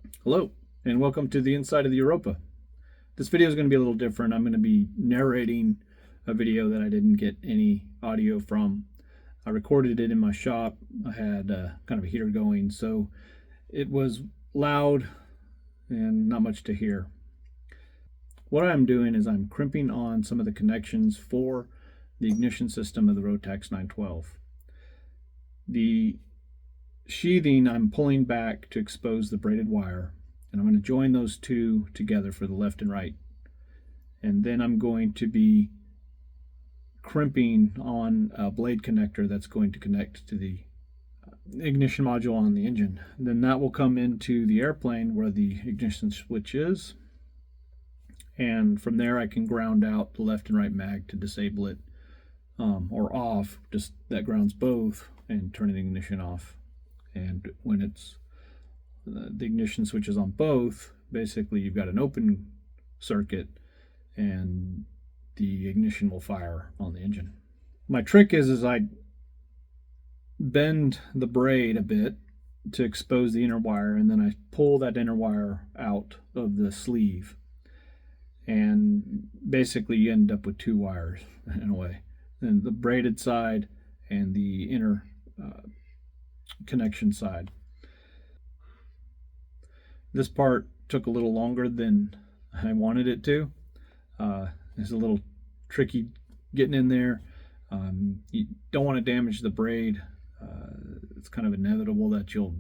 Hello, and welcome to the inside of the Europa. This video is going to be a little different. I'm going to be narrating a video that I didn't get any audio from. I recorded it in my shop. I had kind of a heater going, so it was loud and not much to hear. What I'm doing is I'm crimping on some of the connections for the ignition system of the Rotax 912. The sheathing I'm pulling back to expose the braided wire, and I'm going to join those two together for the left and right. And then I'm going to be crimping on a blade connector that's going to connect to the ignition module on the engine. Then that will come into the airplane where the ignition switch is, and from there I can ground out the left and right mag to disable it, or off, just that grounds both, and turn the ignition off. And when it's the ignition switch is on both, basically you've got an open circuit and the ignition will fire on the engine. My trick is I bend the braid a bit to expose the inner wire, and then I pull that inner wire out of the sleeve, and basically you end up with two wires in a way, and the braided side and the inner connection side. This part took a little longer than I wanted it to. It's a little tricky getting in there. You don't want to damage the braid. It's kind of inevitable that you'll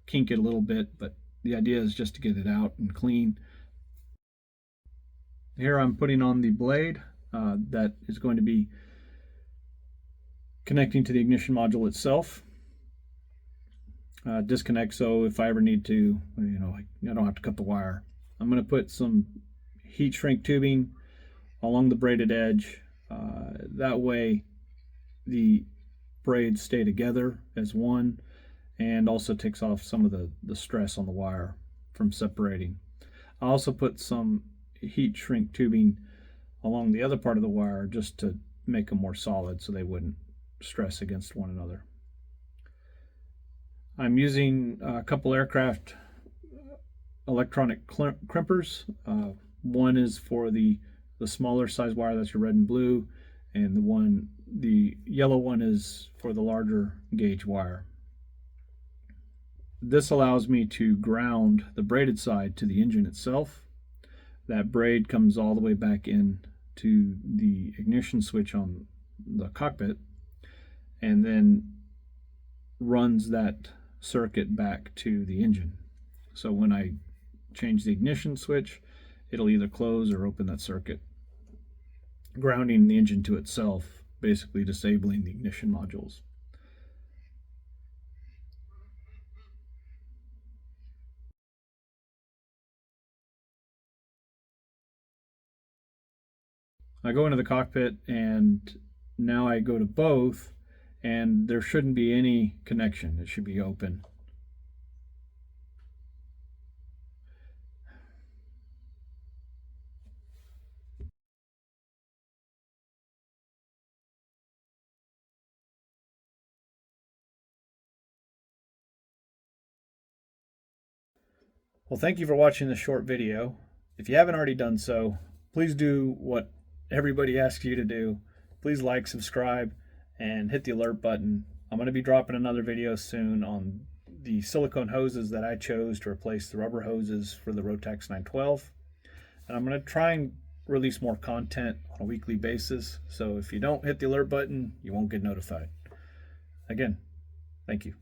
kink it a little bit, but the idea is just to get it out and clean. Here I'm putting on the blade that is going to be connecting to the ignition module itself. Disconnect, so if I ever need to, I don't have to cut the wire. I'm going to put some heat shrink tubing along the braided edge. That way the braids stay together as one, and also takes off some of the stress on the wire from separating. I also put some heat shrink tubing along the other part of the wire just to make them more solid so they wouldn't stress against one another. I'm using a couple aircraft electronic crimpers. One is for the smaller size wire, that's your red and blue, and the yellow one is for the larger gauge wire. This allows me to ground the braided side to the engine itself. That braid comes all the way back in to the ignition switch on the cockpit, and then runs that circuit back to the engine. So when I change the ignition switch, it'll either close or open that circuit, grounding the engine to itself, basically disabling the ignition modules. I go into the cockpit, and now I go to both, and there shouldn't be any connection. It should be open. Well, thank you for watching this short video. If you haven't already done so, please do what everybody asks you to do. Please like, subscribe, and hit the alert button. I'm going to be dropping another video soon on the silicone hoses that I chose to replace the rubber hoses for the Rotax 912. And I'm going to try and release more content on a weekly basis. So if you don't hit the alert button, you won't get notified. Again, thank you.